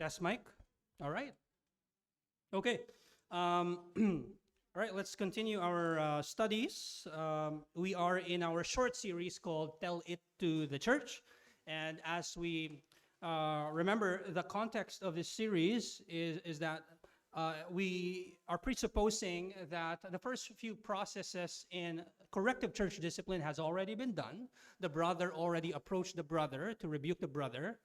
Test mic. All right. Okay. All right, let's continue our studies. We are in our short series called Tell It to the Church. And as we remember, the context of this series is that we are presupposing that the first few processes in corrective church discipline has already been done. The brother already approached the brother to rebuke the brother.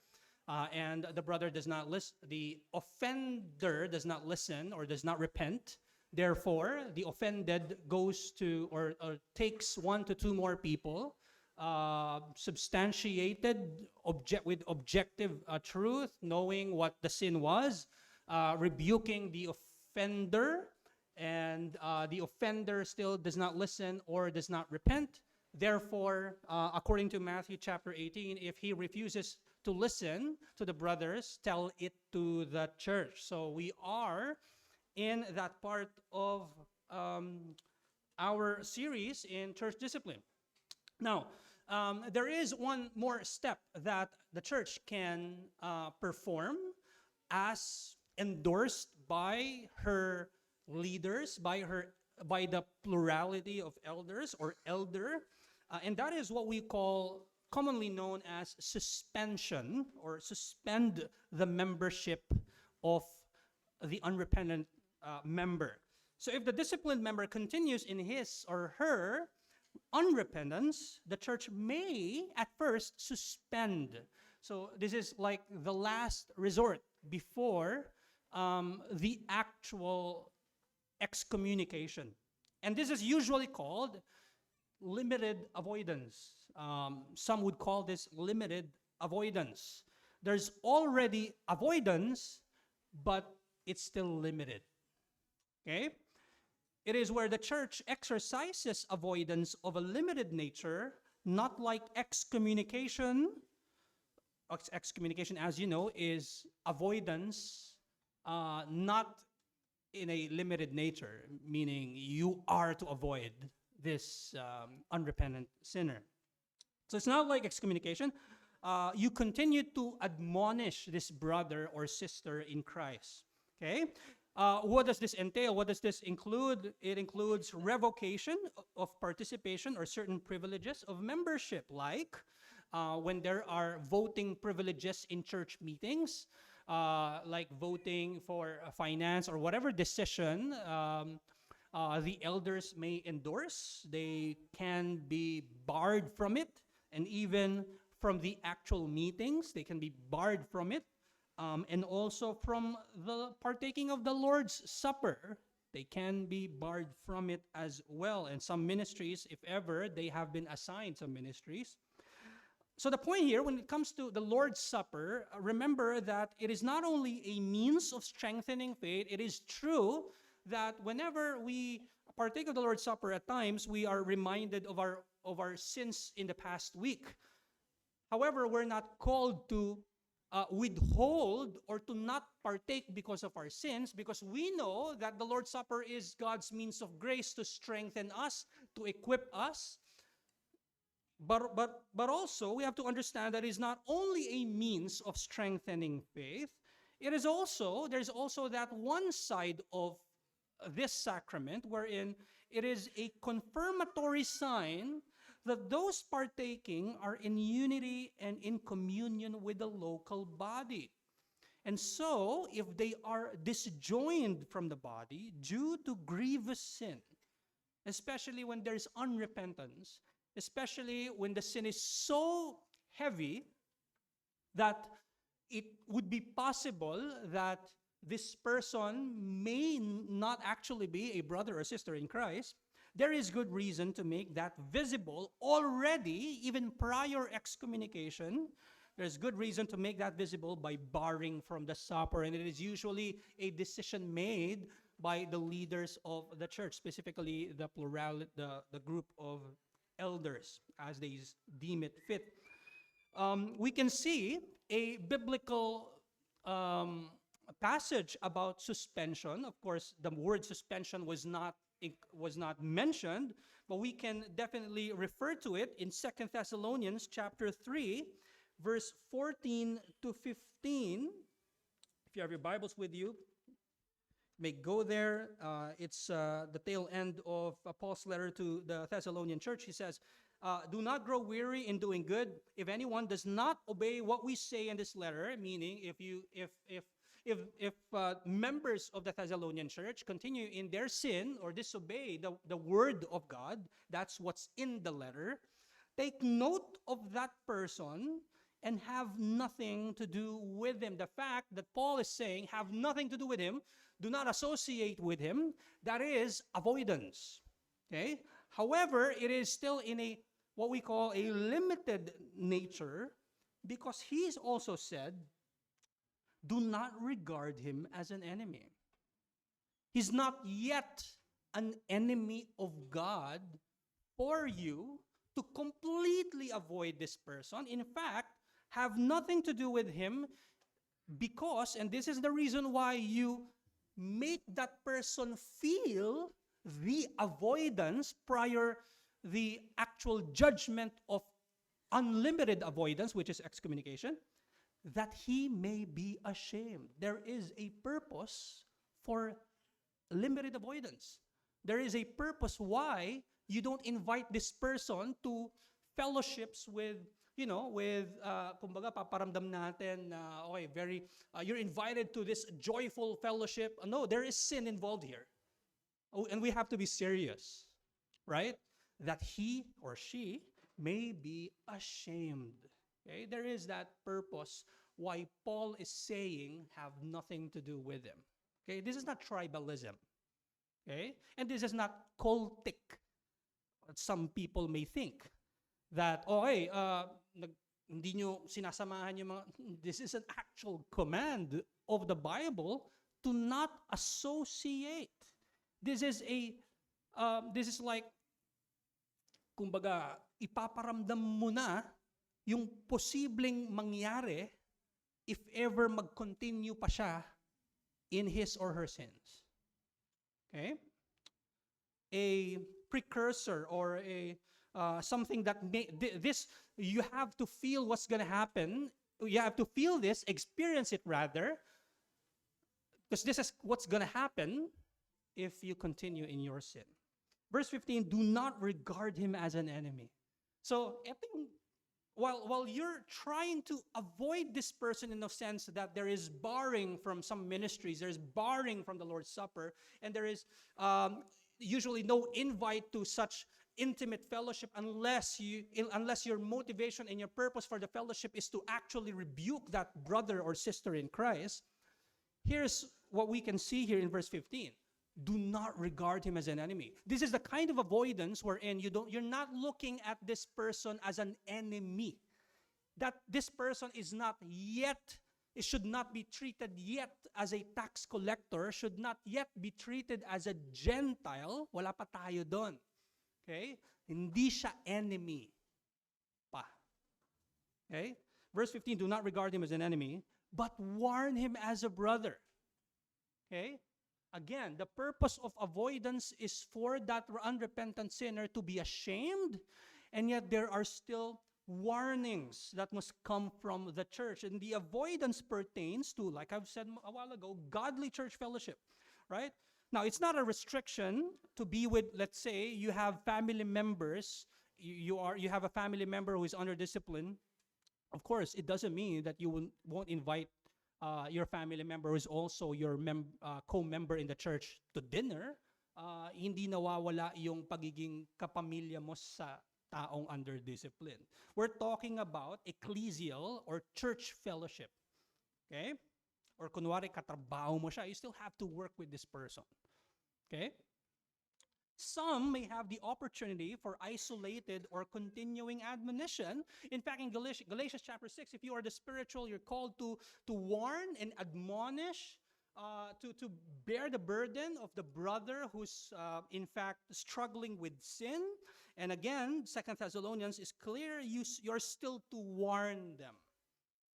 And the brother does not listen, the offender does not listen or does not repent. Therefore, the offended goes to or takes 1 to 2 more people, substantiated with objective truth, knowing what the sin was, rebuking the offender, and the offender still does not listen or does not repent. Therefore, according to Matthew chapter 18, if he refuses to listen to the brothers, tell it to the church. So we are in that part of our series in church discipline. Now, there is one more step that the church can perform as endorsed by her leaders, by the plurality of elders or elder, and that is what we call commonly known as suspension, or suspend the membership of the unrepentant member. So if the disciplined member continues in his or her unrepentance, the church may at first suspend. So this is like the last resort before the actual excommunication. And this is usually called limited avoidance. Some would call this limited avoidance. There's already avoidance, but it's still limited. Okay? It is where the church exercises avoidance of a limited nature, not like excommunication. Excommunication, as you know, is avoidance, not in a limited nature, meaning you are to avoid this unrepentant sinner. So it's not like excommunication. You continue to admonish this brother or sister in Christ. Okay? What does this entail? What does this include? It includes revocation of participation or certain privileges of membership, like when there are voting privileges in church meetings, like voting for finance or whatever decision the elders may endorse. They can be barred from it, and even from the actual meetings, they can be barred from it. And also from the partaking of the Lord's Supper, they can be barred from it as well. And some ministries, if ever, they have been assigned some ministries. So the point here, when it comes to the Lord's Supper, remember that it is not only a means of strengthening faith. It is true that whenever we partake of the Lord's Supper, at times we are reminded of our sins in the past week. However, we're not called to withhold or to not partake because of our sins, because we know that the Lord's Supper is God's means of grace to strengthen us, to equip us. But also, we have to understand that it is not only a means of strengthening faith, there's also that one side of this sacrament wherein it is a confirmatory sign that those partaking are in unity and in communion with the local body. And so, if they are disjoined from the body due to grievous sin, especially when there's unrepentance, especially when the sin is so heavy that it would be possible that this person may not actually be a brother or sister in Christ, there is good reason to make that visible already, even prior excommunication. There's good reason to make that visible by barring from the supper, and it is usually a decision made by the leaders of the church, specifically the group of elders, as they deem it fit. We can see a biblical passage about suspension. Of course, the word suspension was not mentioned, but we can definitely refer to it in 2 Thessalonians chapter 3, verse 14 to 15. If you have your Bibles with you, may go there. It's the tail end of Paul's letter to the Thessalonian church. He says, do not grow weary in doing good. If anyone does not obey what we say in this letter, meaning if members of the Thessalonian church continue in their sin or disobey the word of God, that's what's in the letter, take note of that person and have nothing to do with him. The fact that Paul is saying, have nothing to do with him, do not associate with him, that is avoidance. Okay? However, it is still in a what we call a limited nature, because he's also said, do not regard him as an enemy. He's not yet an enemy of God for you to completely avoid this person. In fact, have nothing to do with him because, and this is the reason why you make that person feel the avoidance prior the actual judgment of unlimited avoidance, which is excommunication, that he may be ashamed. There is a purpose for limited avoidance. There is a purpose why you don't invite this person to fellowships with, kumbaga paparamdam natin, okay, you're invited to this joyful fellowship. No, there is sin involved here. Oh, and we have to be serious, right? That he or she may be ashamed. Okay? There is that purpose why Paul is saying have nothing to do with them. Okay? This is not tribalism. Okay? And this is not cultic. Some people may think that, hindi nyo sinasamahan yung mga, this is an actual command of the Bible to not associate. This is like, kumbaga, ipaparamdam mo na yung posibleng mangyari if ever mag-continue pa siya in his or her sins. Okay? A precursor or something that you have to feel what's going to happen. You have to feel this, experience it rather, because this is what's going to happen if you continue in your sin. Verse 15, do not regard him as an enemy. So, while you're trying to avoid this person in the sense that there is barring from some ministries, there's barring from the Lord's Supper, and there is usually no invite to such intimate fellowship unless your motivation and your purpose for the fellowship is to actually rebuke that brother or sister in Christ. Here's what we can see here in verse 15. Do not regard him as an enemy. This is the kind of avoidance wherein you're not looking at this person as an enemy. That this person is not yet, it should not be treated yet as a tax collector, should not yet be treated as a Gentile. Wala pa tayo doon. Okay? Hindi siya enemy pa. Okay? Verse 15, do not regard him as an enemy, but warn him as a brother. Okay? Again, the purpose of avoidance is for that unrepentant sinner to be ashamed, and yet there are still warnings that must come from the church. And the avoidance pertains to, like I've said a while ago, godly church fellowship, right? Now, it's not a restriction to be with, let's say, you have family members, you have a family member who is under discipline. Of course, it doesn't mean that you won't invite your family member who is also your co-member in the church to dinner. Hindi nawawala yung pagiging kapamilya mo sa taong under discipline. We're talking about ecclesial or church fellowship. Okay? Or kunwari katrabaho mo siya, you still have to work with this person. Okay? Some may have the opportunity for isolated or continuing admonition. In fact, in Galatians chapter 6, if you are the spiritual, you're called to warn and admonish, to bear the burden of the brother who's in fact struggling with sin. And again, 2 Thessalonians is clear, you're still to warn them.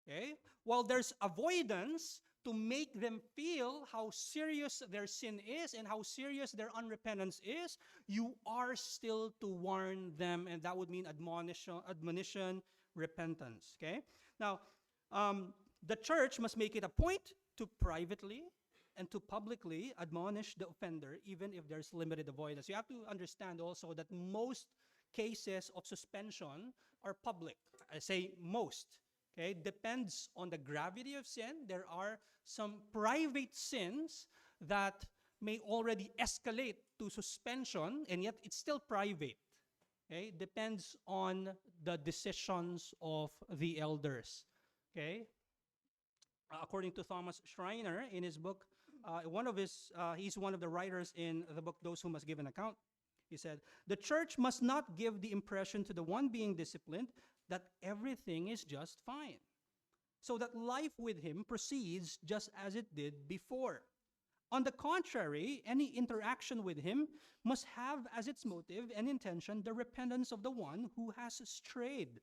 Okay? While there's avoidance, to make them feel how serious their sin is and how serious their unrepentance is, you are still to warn them, and that would mean admonition, repentance. Okay? Now, the church must make it a point to privately and to publicly admonish the offender, even if there's limited avoidance. You have to understand also that most cases of suspension are public. I say most. Okay, depends on the gravity of sin. There are some private sins that may already escalate to suspension, and yet it's still private. Okay, depends on the decisions of the elders. Okay, according to Thomas Schreiner in his book, he's one of the writers in the book Those Who Must Give an Account. He said, the church must not give the impression to the one being disciplined that everything is just fine, so that life with him proceeds just as it did before. On the contrary, any interaction with him must have as its motive and intention the repentance of the one who has strayed.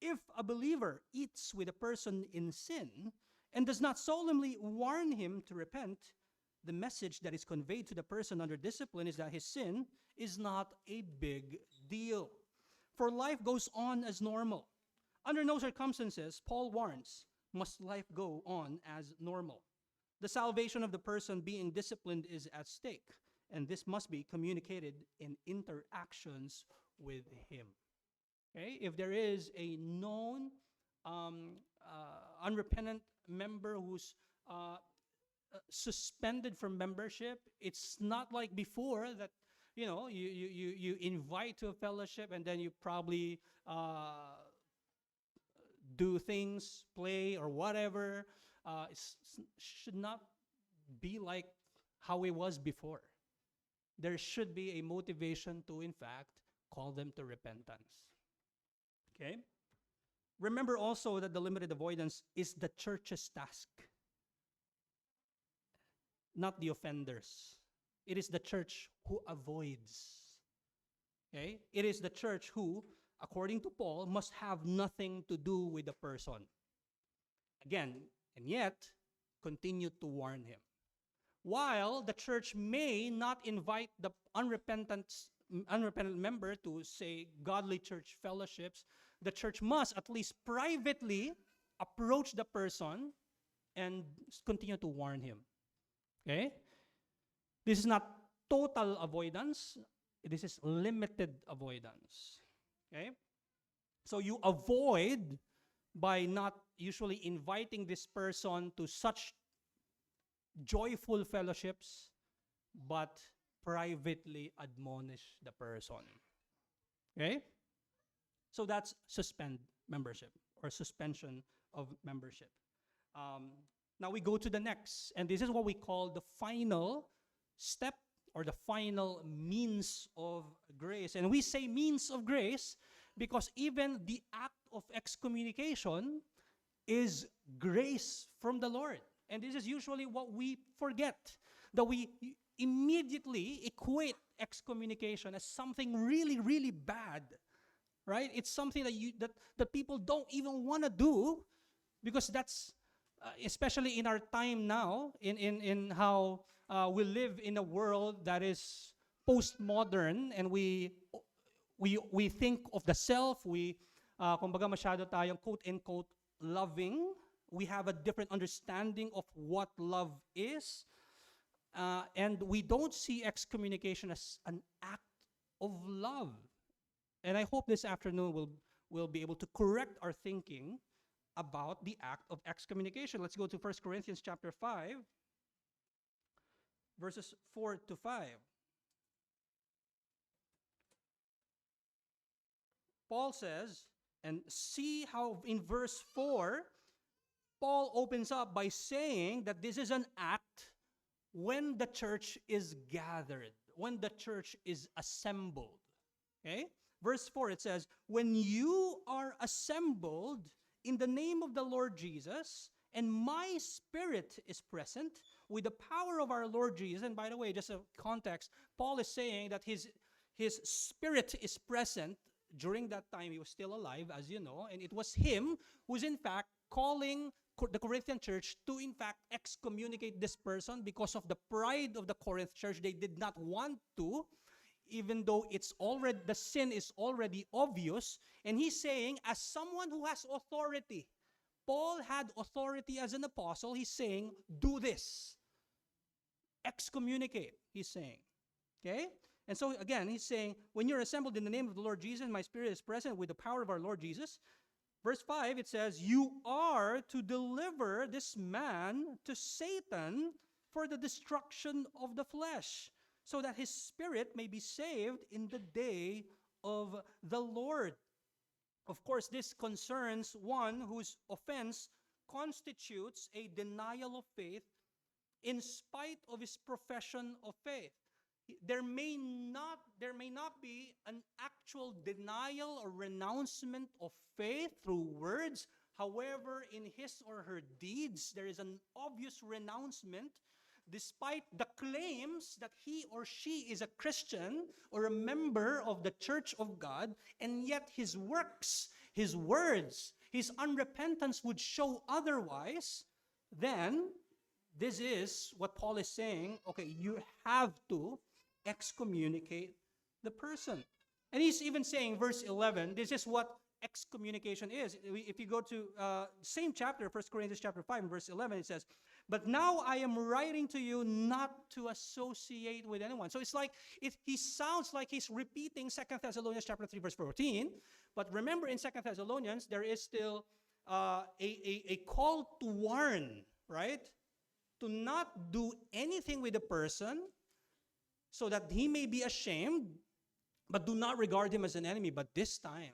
If a believer eats with a person in sin and does not solemnly warn him to repent, the message that is conveyed to the person under discipline is that his sin is not a big deal, for life goes on as normal. Under no circumstances, Paul warns, must life go on as normal. The salvation of the person being disciplined is at stake, and this must be communicated in interactions with him. Okay? If there is a known unrepentant member who's suspended from membership, it's not like before that you invite to a fellowship and then you probably do things, play or whatever. It should not be like how it was before. There should be a motivation to, in fact, call them to repentance. Okay? Remember also that the limited avoidance is the church's task, not the offenders. It is the church who avoids. Okay? It is the church who, according to Paul, must have nothing to do with the person. Again, and yet, continue to warn him. While the church may not invite the unrepentant member to, say, godly church fellowships, the church must at least privately approach the person and continue to warn him. Okay? This is not total avoidance. This is limited avoidance. Okay? So you avoid by not usually inviting this person to such joyful fellowships, but privately admonish the person. Okay? So that's suspend membership or suspension of membership. Now we go to the next, and this is what we call the final step or the final means of grace. And we say means of grace because even the act of excommunication is grace from the Lord. And this is usually what we forget, that we immediately equate excommunication as something really, really bad, right? It's something that people don't even want to do because that's, especially in our time now, in how we live in a world that is postmodern, and we think of the self, kumbaga masyado tayong quote-unquote loving. We have a different understanding of what love is. And we don't see excommunication as an act of love. And I hope this afternoon we'll be able to correct our thinking about the act of excommunication. Let's go to 1 Corinthians chapter 5, verses 4 to 5. Paul says, and see how in verse 4, Paul opens up by saying that this is an act when the church is gathered, when the church is assembled. Okay? Verse 4, it says, when you are assembled in the name of the Lord Jesus, and my spirit is present with the power of our Lord Jesus. And by the way, just a context, Paul is saying that his spirit is present. During that time, he was still alive, as you know, and it was him who's in fact calling the Corinthian church to in fact excommunicate this person because of the pride of the Corinth church. They did not want to, even though the sin is already obvious. And he's saying, as someone who has authority, Paul had authority as an apostle. He's saying, do this. Excommunicate, he's saying. Okay? And so again, he's saying, when you're assembled in the name of the Lord Jesus, my spirit is present with the power of our Lord Jesus. Verse 5, it says, you are to deliver this man to Satan for the destruction of the flesh, so that his spirit may be saved in the day of the Lord. Of course, this concerns one whose offense constitutes a denial of faith in spite of his profession of faith. There may not be an actual denial or renouncement of faith through words. However, in his or her deeds, there is an obvious renouncement, despite the claims that he or she is a Christian or a member of the church of God, and yet his works, his words, his unrepentance would show otherwise. Then this is what Paul is saying. Okay, you have to excommunicate the person. And he's even saying, verse 11, this is what excommunication is. If you go to same chapter, 1 Corinthians chapter 5, and verse 11, it says, but now I am writing to you not to associate with anyone. So it's like, he sounds like he's repeating 2 Thessalonians chapter 3, verse 14. But remember, in 2 Thessalonians, there is still a call to warn, right? To not do anything with the person, so that he may be ashamed, but do not regard him as an enemy. But this time,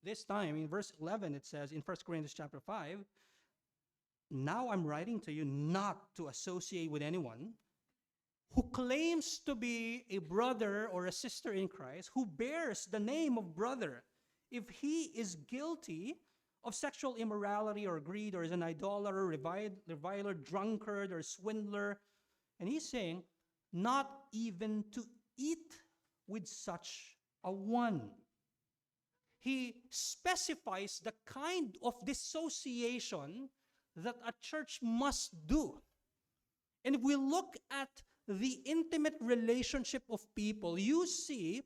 in verse 11, it says in 1 Corinthians chapter 5, now I'm writing to you not to associate with anyone who claims to be a brother or a sister in Christ, who bears the name of brother, if he is guilty of sexual immorality or greed, or is an idolater, reviler, drunkard, or swindler. And he's saying, not even to eat with such a one. He specifies the kind of dissociation that a church must do. And if we look at the intimate relationship of people, you see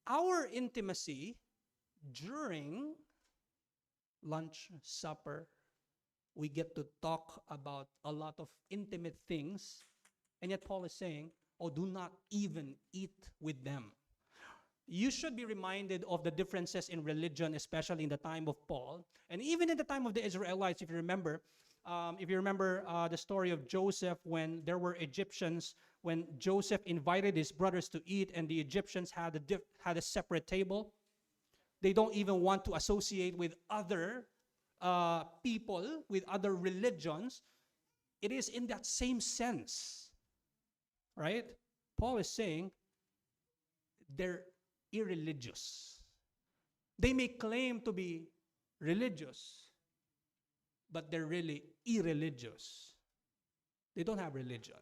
our intimacy during lunch, supper. We get to talk about a lot of intimate things. And yet Paul is saying, oh, do not even eat with them. You should be reminded of the differences in religion, especially in the time of Paul. And even in the time of the Israelites, if you remember the story of Joseph, when there were Egyptians, when Joseph invited his brothers to eat and the Egyptians had a separate table. They don't even want to associate with other people, with other religions. It is in that same sense. Right? Paul is saying they're irreligious. They may claim to be religious, but they're really irreligious. They don't have religion.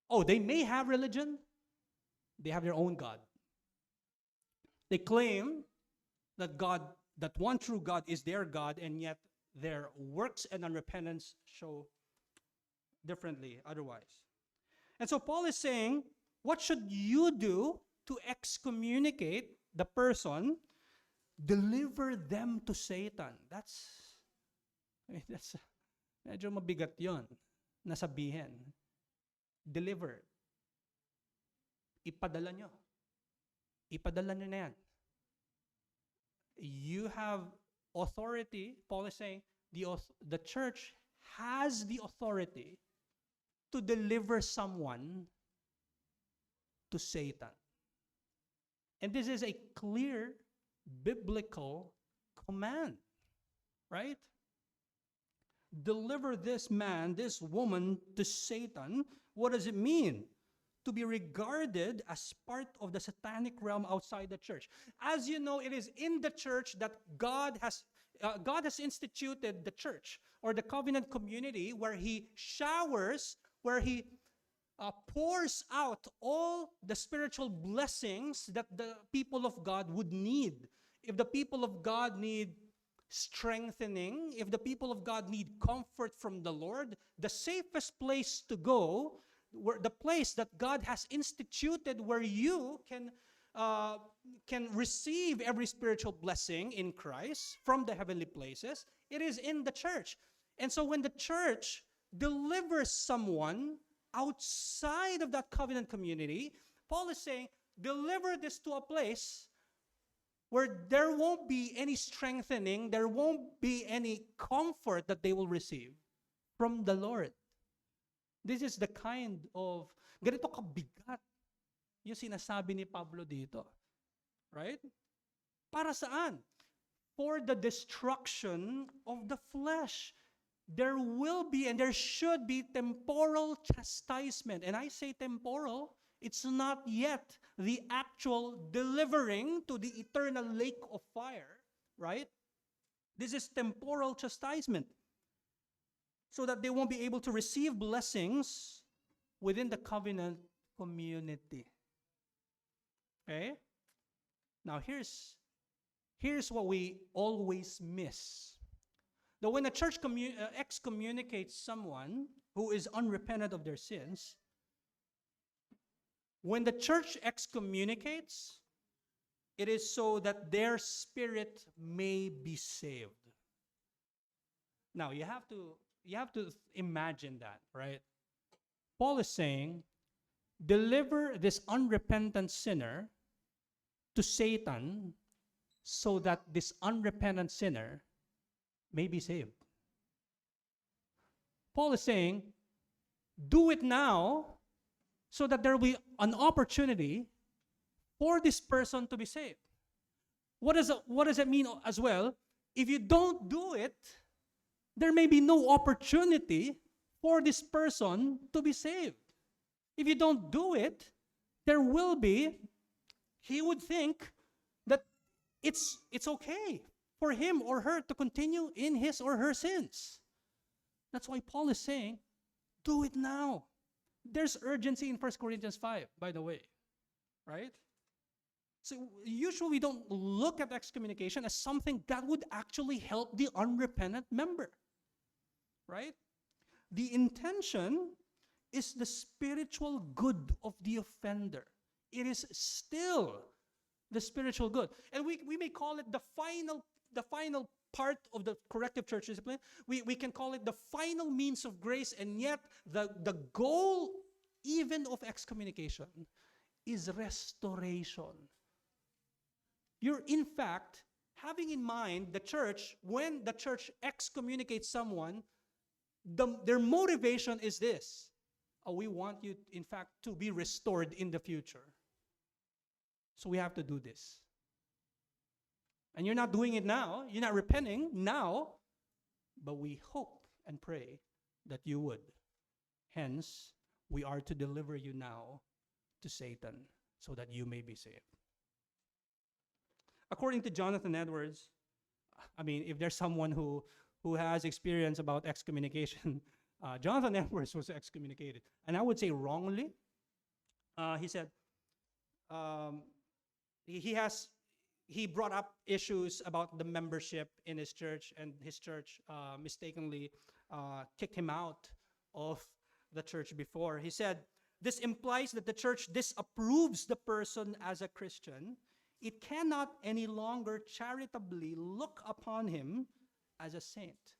Oh, they may have religion. They have their own God. They claim that God, that one true God is their God, and yet their works and unrepentance show differently otherwise. And so Paul is saying, what should you do to excommunicate the person? Deliver them to Satan. That's medyo mabigat yon na sabihin. Deliver. Ipadala nyo. Ipadala nyo na yan. You have authority. Paul is saying, the church has the authority to deliver someone to Satan. And this is a clear biblical command, right? Deliver this man, this woman to Satan. What does it mean? To be regarded as part of the satanic realm outside the church. As you know, it is in the church that God has instituted the church, or the covenant community, where he showers, where he pours out all the spiritual blessings that the people of God would need. If the people of God need strengthening, if the people of God need comfort from the Lord, the safest place to go, where the place that God has instituted where you can uh, can receive every spiritual blessing in Christ from the heavenly places, it is in the church. And so when the church delivers someone outside of that covenant community, Paul is saying, deliver this to a place where there won't be any strengthening, there won't be any comfort that they will receive from the Lord. This is the kind of, ganito kabigat yung sinasabi ni Pablo dito. Right? Para saan? For the destruction of the flesh. There will be and there should be temporal chastisement. And I say temporal, it's not yet the actual delivering to the eternal lake of fire, right? This is temporal chastisement, so that they won't be able to receive blessings within the covenant community. Okay? Now here's what we always miss. That when a church excommunicates someone who is unrepentant of their sins, when the church excommunicates, it is so that their spirit may be saved. Now you have to imagine that, right? Paul is saying, deliver this unrepentant sinner to Satan so that this unrepentant sinner may be saved. Paul is saying, do it now so that there will be an opportunity for this person to be saved. What does it mean as well? If you don't do it, there may be no opportunity for this person to be saved. If you don't do it, there will be, he would think that it's okay for him or her to continue in his or her sins. That's why Paul is saying, do it now. There's urgency in 1 Corinthians 5, by the way, right? So usually we don't look at excommunication as something that would actually help the unrepentant member, right? The intention is the spiritual good of the offender. It is still the spiritual good. And we may call it the final part of the corrective church discipline. We can call it the final means of grace, and yet the goal even of excommunication is restoration. You're in fact having in mind the church, when the church excommunicates someone, their motivation is this. We want you, in fact, to be restored in the future. So we have to do this. And you're not doing it now. You're not repenting now. But we hope and pray that you would. Hence, we are to deliver you now to Satan so that you may be saved. According to Jonathan Edwards, I mean, if there's someone who has experience about excommunication, Jonathan Edwards was excommunicated. And I would say wrongly. He said, he brought up issues about the membership in his church, and his church mistakenly kicked him out of the church before. He said, this implies that the church disapproves the person as a Christian. It cannot any longer charitably look upon him as a saint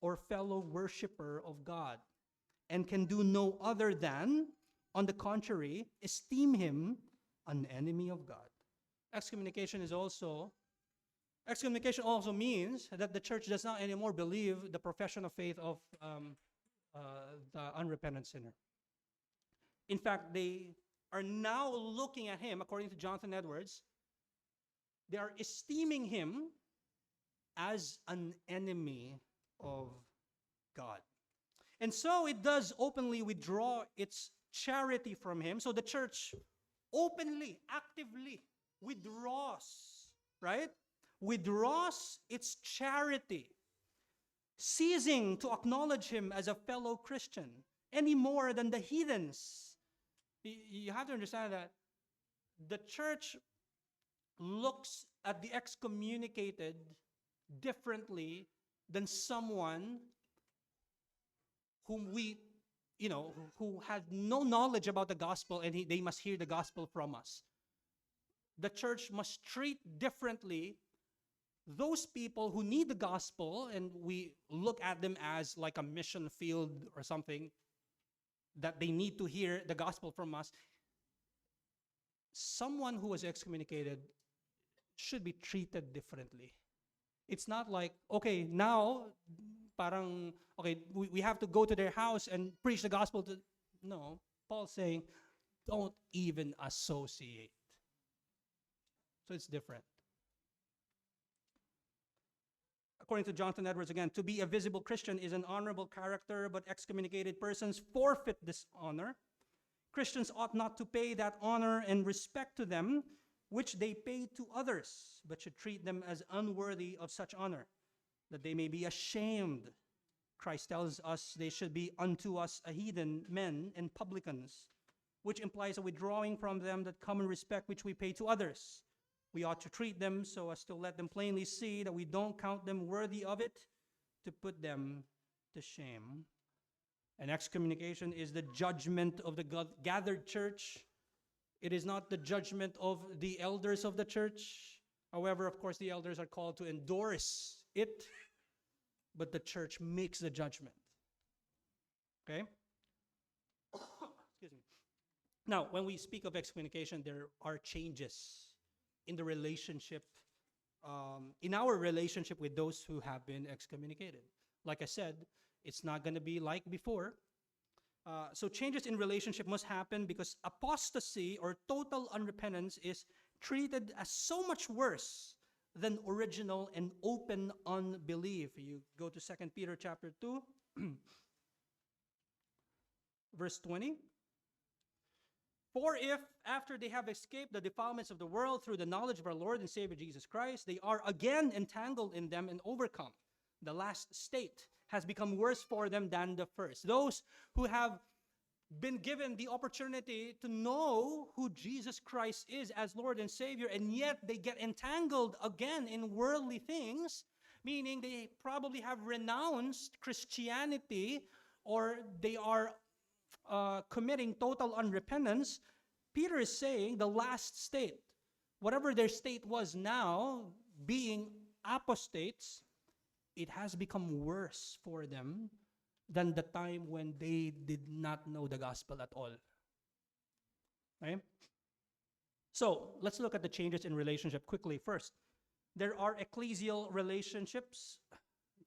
or fellow worshiper of God, and can do no other than, on the contrary, esteem him an enemy of God. Excommunication also means that the church does not anymore believe the profession of faith of the unrepentant sinner. In fact, they are now looking at him, according to Jonathan Edwards, they are esteeming him as an enemy of God. And so it does openly withdraw its charity from him. So the church openly, actively withdraws, right? Withdraws its charity, ceasing to acknowledge him as a fellow Christian any more than the heathens. You have to understand that the church looks at the excommunicated differently than someone whom who has no knowledge about the gospel, and they must hear the gospel from us. the church must treat differently those people who need the gospel, and we look at them as like a mission field or something that they need to hear the gospel from us. Someone who was excommunicated should be treated differently. It's not like, okay, now, parang, okay, we have to go to their house and preach the gospel to. No, Paul's saying, don't even associate. So it's different. According to Jonathan Edwards again, to be a visible Christian is an honorable character, but excommunicated persons forfeit this honor. Christians ought not to pay that honor and respect to them which they pay to others, but should treat them as unworthy of such honor, that they may be ashamed. Christ tells us they should be unto us a heathen men and publicans, which implies a withdrawing from them that common respect which we pay to others. We ought to treat them so as to let them plainly see that we don't count them worthy of it, to put them to shame. And excommunication is the judgment of the gathered church. It is not the judgment of the elders of the church. However, of course, the elders are called to endorse it, but the church makes the judgment. Okay? Excuse me. Now, when we speak of excommunication, there are changes in the relationship, in our relationship with those who have been excommunicated. Like I said, it's not going to be like before. So changes in relationship must happen because apostasy or total unrepentance is treated as so much worse than original and open unbelief. You go to 2 Peter chapter 2, verse 20. For if, after they have escaped the defilements of the world through the knowledge of our Lord and Savior Jesus Christ, they are again entangled in them and overcome, the last state has become worse for them than the first. Those who have been given the opportunity to know who Jesus Christ is as Lord and Savior, and yet they get entangled again in worldly things, meaning they probably have renounced Christianity or they are committing total unrepentance. Peter is saying the last state, whatever their state was now, being apostates, it has become worse for them than the time when they did not know the gospel at all. Right? So let's look at the changes in relationship quickly. First, there are ecclesial relationships,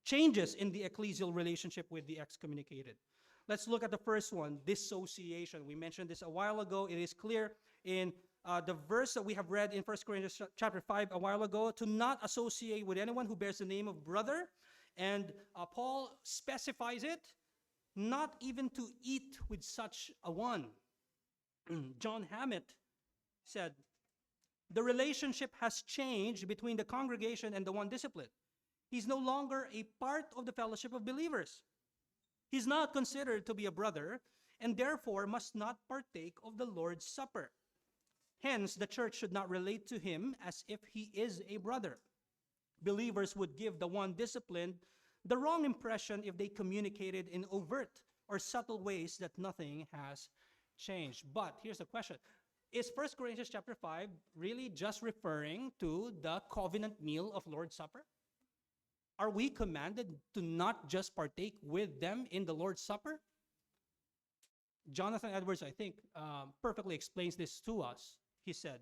changes in the ecclesial relationship with the excommunicated. Let's look at the first one, dissociation. We mentioned this a while ago. It is clear in the verse that we have read in 1 Corinthians chapter 5 a while ago, to not associate with anyone who bears the name of brother. And Paul specifies it, not even to eat with such a one. John Hammett said, the relationship has changed between the congregation and the one discipline. He's no longer a part of the fellowship of believers. He's not considered to be a brother, and therefore must not partake of the Lord's Supper. Hence, the church should not relate to him as if he is a brother. Believers would give the one disciplined the wrong impression if they communicated in overt or subtle ways that nothing has changed. But here's the question. Is 1 Corinthians chapter 5 really just referring to the covenant meal of Lord's Supper? Are we commanded to not just partake with them in the Lord's Supper? Jonathan Edwards, I think, perfectly explains this to us. He said,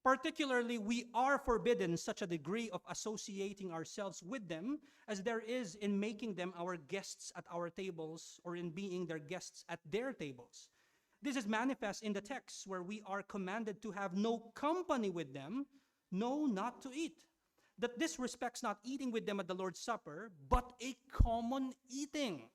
particularly, we are forbidden such a degree of associating ourselves with them as there is in making them our guests at our tables or in being their guests at their tables. This is manifest in the text where we are commanded to have no company with them, no, not to eat. That this respects not eating with them at the Lord's Supper, but a common eating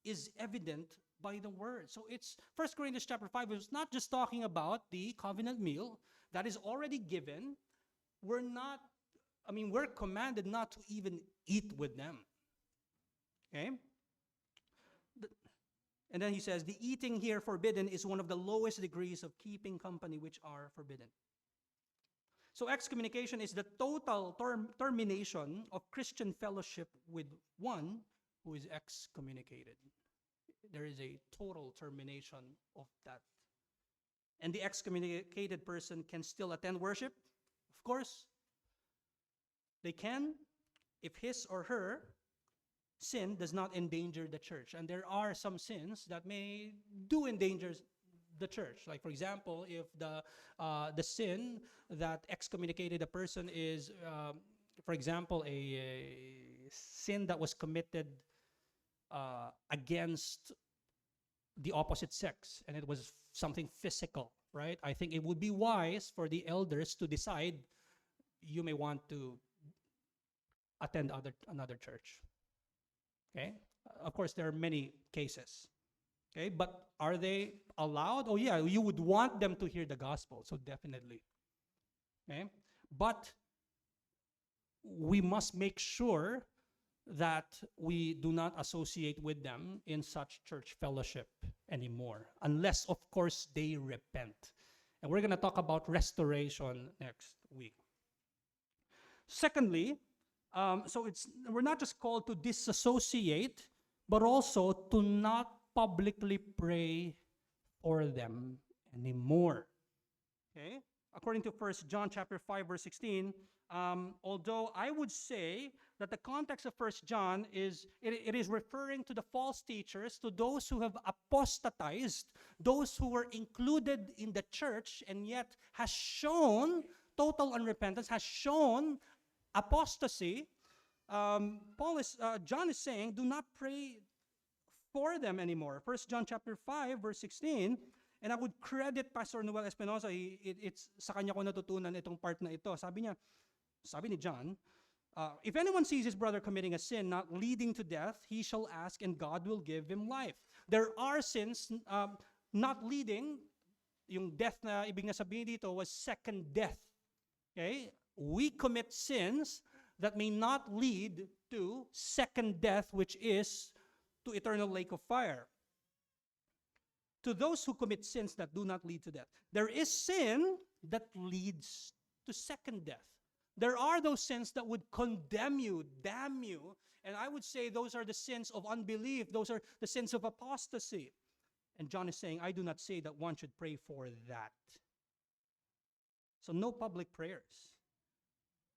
is evident by the word. So it's 1 Corinthians chapter 5. It's not just talking about the covenant meal that is already given. We're commanded not to even eat with them. Okay? And then he says, the eating here forbidden is one of the lowest degrees of keeping company which are forbidden. So excommunication is the total termination of Christian fellowship with one who is excommunicated. There is a total termination of that And the excommunicated person can still attend worship? Of course, they can if his or her sin does not endanger the church. And there are some sins that may do endanger the church. Like, for example, if the sin that excommunicated a person is, for example, a sin that was committed against the opposite sex, and it was something physical, right? I think it would be wise for the elders to decide you may want to attend another church. Okay? Of course, there are many cases. Okay? But are they allowed? Oh, yeah, you would want them to hear the gospel, so definitely. Okay? But we must make sure that we do not associate with them in such church fellowship anymore, unless, of course, they repent. And we're going to talk about restoration next week. Secondly, so we're not just called to disassociate, but also to not publicly pray for them anymore. Okay? According to 1 John chapter 5, verse 16, although I would say that the context of 1 John is, it is referring to the false teachers, to those who have apostatized, those who were included in the church and yet has shown total unrepentance, has shown apostasy. John is saying, do not pray for them anymore. 1 John chapter 5, verse 16, and I would credit Pastor Noel Espinosa, it's sa kanya ko natutunan itong part na ito. Sabi ni John, if anyone sees his brother committing a sin not leading to death, he shall ask and God will give him life. There are sins not leading, yung death na ibig na sabihin dito was second death. Okay? We commit sins that may not lead to second death, which is to eternal lake of fire. To those who commit sins that do not lead to death. There is sin that leads to second death. There are those sins that would condemn you, damn you, and I would say those are the sins of unbelief. Those are the sins of apostasy. And John is saying, I do not say that one should pray for that. So no public prayers.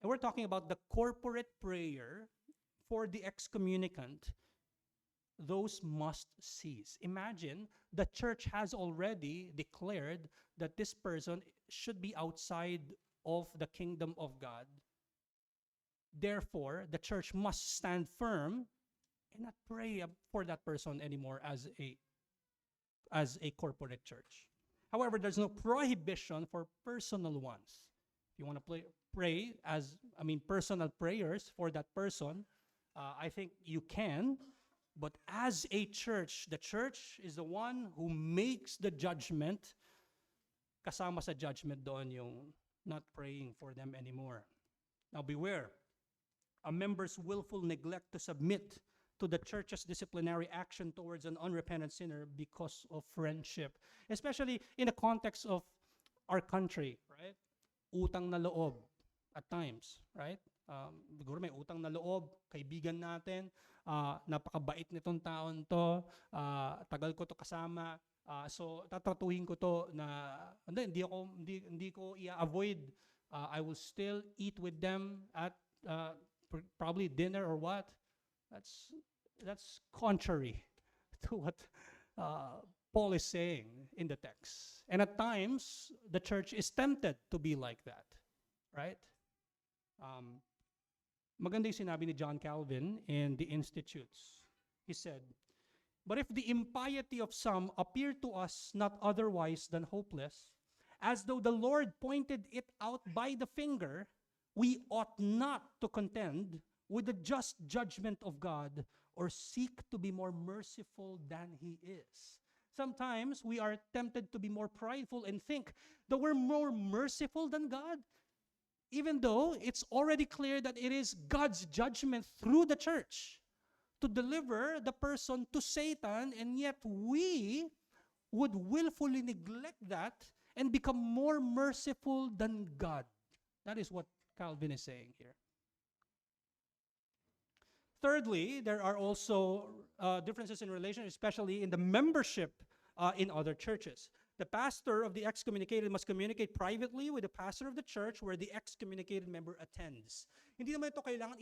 And we're talking about the corporate prayer for the excommunicant. Those must cease. Imagine the church has already declared that this person should be outside of the kingdom of God. Therefore, the church must stand firm and not pray for that person anymore as a corporate church. However, there's no prohibition for personal ones. If you want to pray personal prayers for that person, I think you can. But as a church, the church is the one who makes the judgment. Kasama sa judgment doon yung not praying for them anymore. Now beware, a member's willful neglect to submit to the church's disciplinary action towards an unrepentant sinner because of friendship. Especially in the context of our country, right? Utang na loob at times, right? Siguro may utang na loob, kaibigan natin, napakabait nitong taon to, tagal ko to kasama, so tatratuhin ko to na hindi ko i-avoid. I will still eat with them at probably dinner or what. That's contrary to what Paul is saying in the text. And at times, the church is tempted to be like that, right? Maganda yung sinabi ni John Calvin in the Institutes. He said, but if the impiety of some appear to us not otherwise than hopeless, as though the Lord pointed it out by the finger, we ought not to contend with the just judgment of God or seek to be more merciful than He is. Sometimes we are tempted to be more prideful and think that we're more merciful than God, even though it's already clear that it is God's judgment through the church to deliver the person to Satan, and yet we would willfully neglect that and become more merciful than God. That is what Calvin is saying here. Thirdly, there are also differences in relation, especially in the membership in other churches. The pastor of the excommunicated must communicate privately with the pastor of the church where the excommunicated member attends. Hindi naman ito kailangan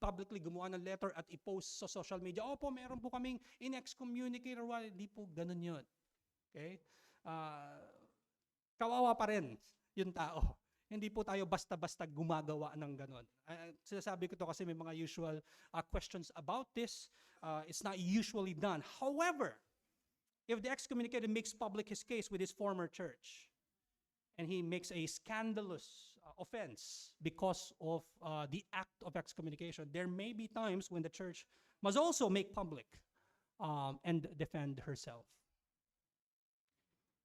publicly gumawa ng letter at i-post sa social media. Opo, meron po kaming in-excommunicate or what. Hindi po ganun yun. Okay? Kawawa pa rin yung tao. Hindi po tayo basta-basta gumagawa ng ganun. Sinasabi ko to kasi may mga usual questions about this. It's not usually done. However, if the excommunicated makes public his case with his former church, and he makes a scandalous offense because of the act of excommunication, there may be times when the church must also make public and defend herself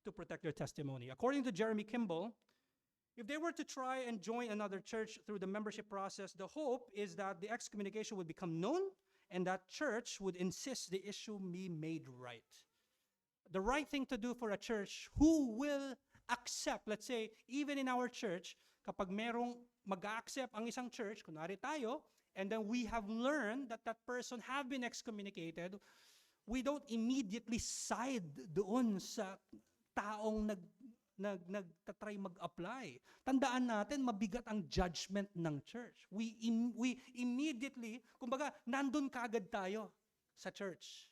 to protect their testimony. According to Jeremy Kimball, if they were to try and join another church through the membership process, the hope is that the excommunication would become known and that church would insist the issue be made right. The right thing to do for a church who will accept, let's say, even in our church, kapag merong mag-accept ang isang church, kunwari tayo, and then we have learned that that person have been excommunicated, we don't immediately side doon sa taong nagtatry mag-apply. Tandaan natin, mabigat ang judgment ng church. We immediately, kumbaga, nandun kaagad tayo sa church.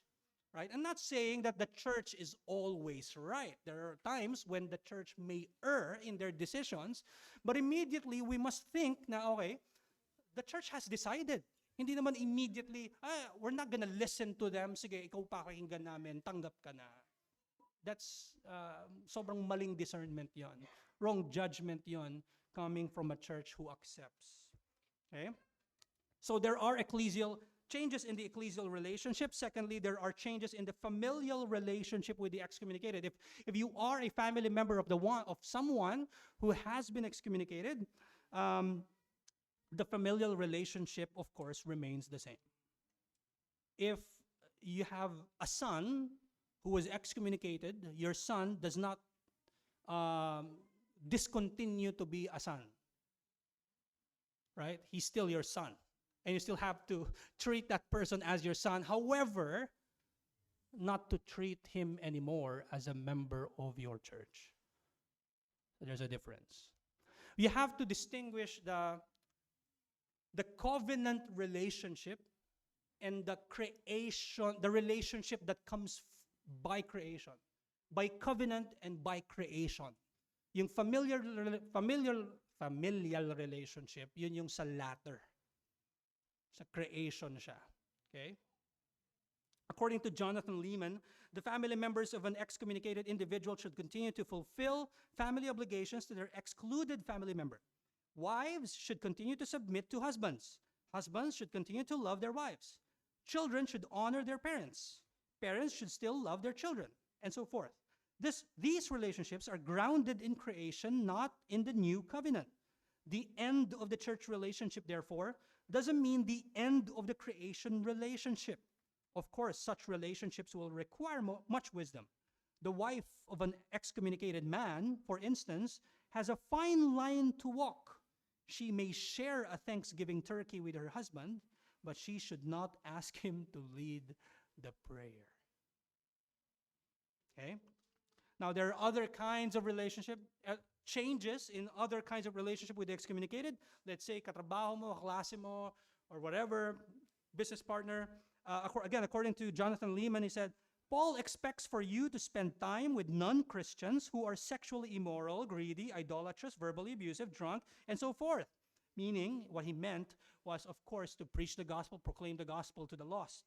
Right? I'm not saying that the church is always right. There are times when the church may err in their decisions, but immediately we must think na, okay, the church has decided. Hindi naman immediately, we're not gonna listen to them. Sige, ikaw pakinggan namin, tanggap ka na. That's sobrang maling discernment yon. Wrong judgment yon coming from a church who accepts. Okay? So there are changes in the ecclesial relationship. Secondly, there are changes in the familial relationship with the excommunicated. If you are a family member of someone who has been excommunicated, the familial relationship, of course, remains the same. If you have a son who was excommunicated, your son does not discontinue to be a son. Right? He's still your son. And you still have to treat that person as your son. However, not to treat him anymore as a member of your church. So there's a difference. You have to distinguish the covenant relationship and the relationship that comes by creation. By covenant and by creation. Yung familial relationship, yun yung sa latter. Sa creation siya. Okay? According to Jonathan Lehman, the family members of an excommunicated individual should continue to fulfill family obligations to their excluded family member. Wives should continue to submit to husbands. Husbands should continue to love their wives. Children should honor their parents. Parents should still love their children, and so forth. These relationships are grounded in creation, not in the new covenant. The end of the church relationship, therefore, doesn't mean the end of the creation relationship. Of course, such relationships will require much wisdom. The wife of an excommunicated man, for instance, has a fine line to walk. She may share a Thanksgiving turkey with her husband, but she should not ask him to lead the prayer. Okay? Now, there are other kinds of relationship, changes in other kinds of relationship with the excommunicated. Let's say, katrabaho mo, kaklase mo, or whatever, business partner. Again, according to Jonathan Lehman, he said, Paul expects for you to spend time with non-Christians who are sexually immoral, greedy, idolatrous, verbally abusive, drunk, and so forth. Meaning, what he meant was, of course, to preach the gospel, proclaim the gospel to the lost.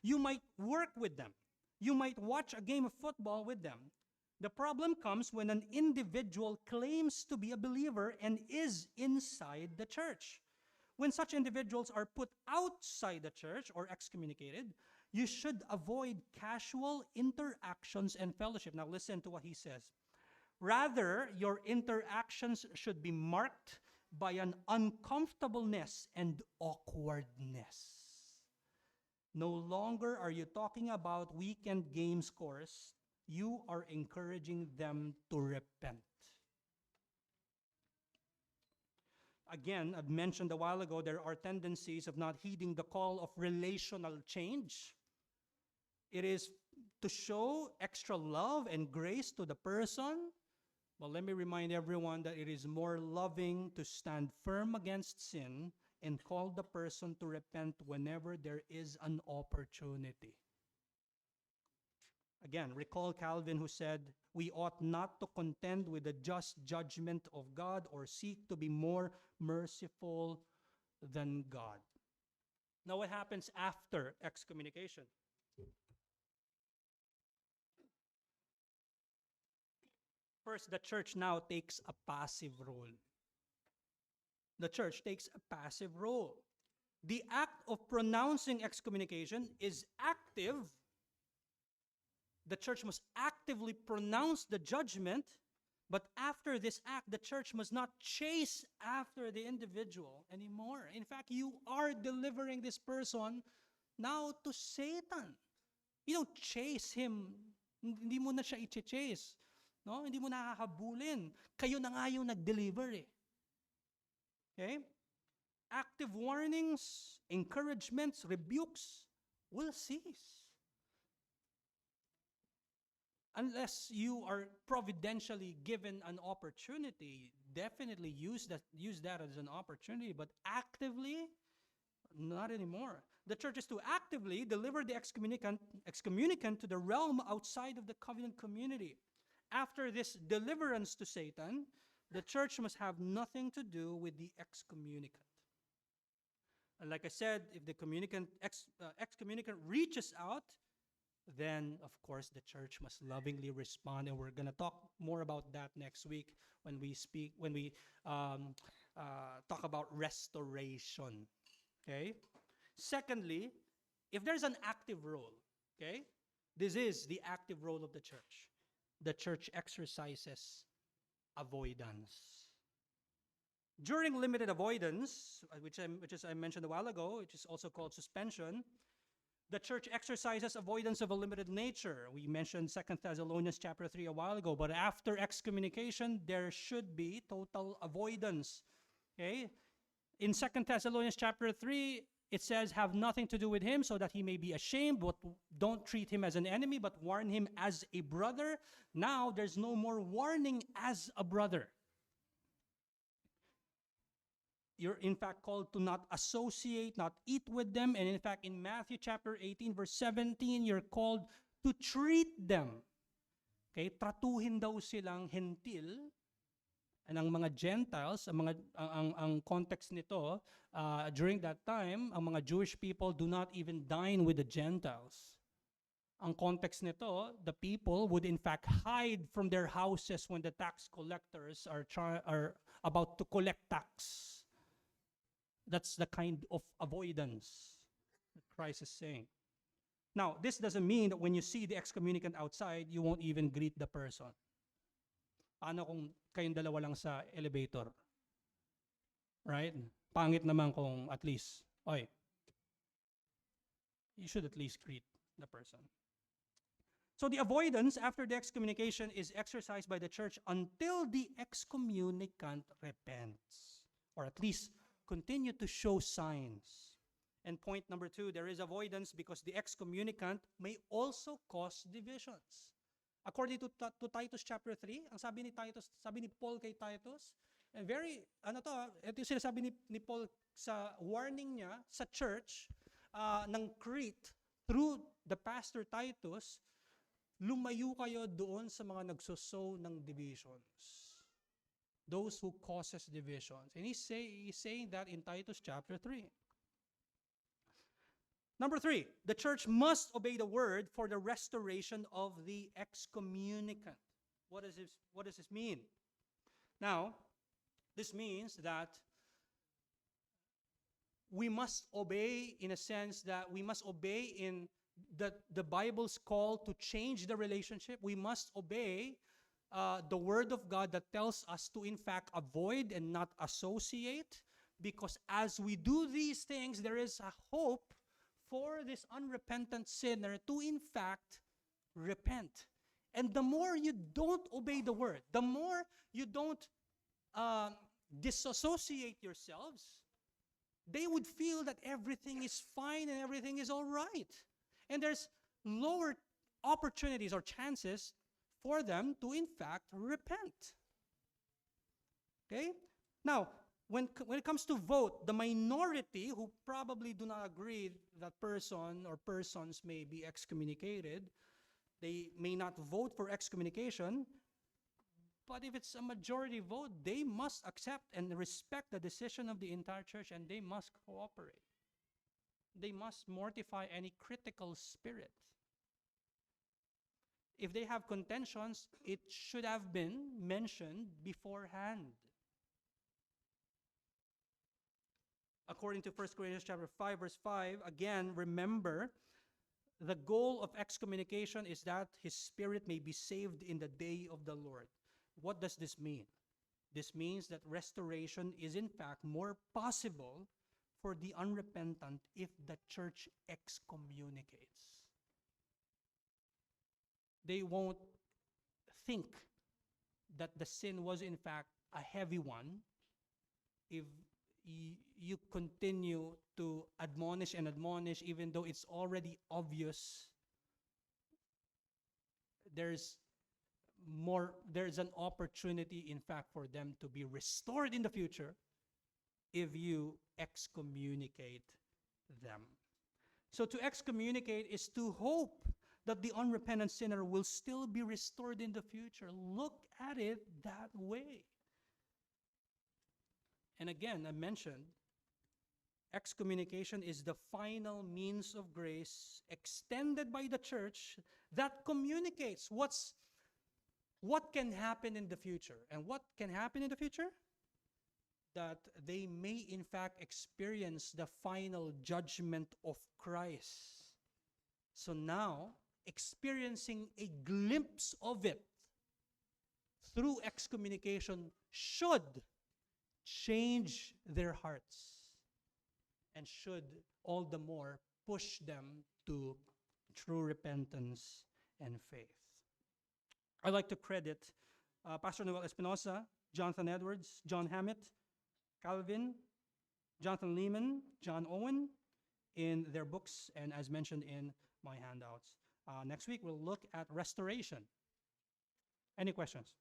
You might work with them. You might watch a game of football with them. The problem comes when an individual claims to be a believer and is inside the church. When such individuals are put outside the church or excommunicated, you should avoid casual interactions and fellowship. Now listen to what he says. Rather, your interactions should be marked by an uncomfortableness and awkwardness. No longer are you talking about weekend game scores. You are encouraging them to repent. Again, I've mentioned a while ago, there are tendencies of not heeding the call of relational change. It is to show extra love and grace to the person, well, let me remind everyone that it is more loving to stand firm against sin and call the person to repent whenever there is an opportunity. Again, recall Calvin, who said, "We ought not to contend with the just judgment of God or seek to be more merciful than God." Now, what happens after excommunication? First, the church now takes a passive role. The church takes a passive role. The act of pronouncing excommunication is active. The church must actively pronounce the judgment, but after this act, the church must not chase after the individual anymore. In fact, you are delivering this person now to Satan. You don't chase him. Hindi mo na siya i-chase. No? Hindi mo na hahabulin. Kayo na nga yung nag-deliver eh. Okay? Active warnings, encouragements, rebukes will cease. Unless you are providentially given an opportunity, definitely use that as an opportunity, but actively, not anymore. The church is to actively deliver the excommunicant to the realm outside of the covenant community. After this deliverance to Satan, the church must have nothing to do with the excommunicant. And like I said, if the excommunicant reaches out, then of course the church must lovingly respond, and we're going to talk more about that next week when we talk about restoration. Okay. Secondly, if there's an active role, okay, this is the active role of the church. The church exercises avoidance. During limited avoidance, which I mentioned a while ago, which is also called suspension, the church exercises avoidance of a limited nature. We mentioned 2 Thessalonians chapter 3 a while ago, but after excommunication, there should be total avoidance. Okay? In 2 Thessalonians chapter 3, it says, "Have nothing to do with him so that he may be ashamed, but don't treat him as an enemy, but warn him as a brother." Now, there's no more warning as a brother. You're in fact called to not associate, not eat with them. And in fact, in Matthew chapter 18, verse 17, you're called to treat them. Okay? Tratuhin daw silang hentil. And ang mga Gentiles, ang context nito, during that time, ang mga Jewish people do not even dine with the Gentiles. Ang context nito, the people would in fact hide from their houses when the tax collectors are about to collect tax. That's the kind of avoidance that Christ is saying. Now, this doesn't mean that when you see the excommunicant outside, you won't even greet the person. Paano kung kayong dalawa lang sa elevator? Right? Pangit naman kung at least, you should at least greet the person. So the avoidance after the excommunication is exercised by the church until the excommunicant repents, or at least continue to show signs. And point number 2, there is avoidance because the excommunicant may also cause divisions. According to Titus chapter 3, ang sabi ni Paul kay Titus, and ito yung sinasabi ni Paul sa warning niya sa church ng Crete through the pastor Titus, lumayo kayo doon sa mga nagsosow ng divisions. Those who causes divisions. And he's saying that in Titus chapter 3. Number 3, the church must obey the word for the restoration of the excommunicant. What does this mean? Now, this means that we must obey in a sense that we must obey in the Bible's call to change the relationship. We must obey the word of God that tells us to in fact avoid and not associate, because as we do these things, there is a hope for this unrepentant sinner to in fact repent. And the more you don't obey the word, the more you don't disassociate yourselves, they would feel that everything is fine and everything is all right. And there's lower opportunities or chances for them to in fact repent. Okay? Now, when it comes to vote, the minority who probably do not agree that person or persons may be excommunicated, they may not vote for excommunication, but if it's a majority vote, they must accept and respect the decision of the entire church, and they must cooperate. They must mortify any critical spirit. If they have contentions, it should have been mentioned beforehand. According to 1 Corinthians chapter 5, verse 5, again, remember, the goal of excommunication is that his spirit may be saved in the day of the Lord. What does this mean? This means that restoration is in fact more possible for the unrepentant if the church excommunicates. They won't think that the sin was in fact a heavy one if you continue to admonish and admonish, even though it's already obvious. There's an opportunity, in fact, for them to be restored in the future if you excommunicate them. So to excommunicate is to hope that the unrepentant sinner will still be restored in the future. Look at it that way. And again, I mentioned, excommunication is the final means of grace extended by the church that communicates what can happen in the future. And what can happen in the future? That they may in fact experience the final judgment of Christ. So now, experiencing a glimpse of it through excommunication should change their hearts and should all the more push them to true repentance and faith. I'd like to credit Pastor Noel Espinosa, Jonathan Edwards, John Hammett, Calvin, Jonathan Lehman, John Owen in their books, and as mentioned in my handouts. Next week, we'll look at restoration. Any questions?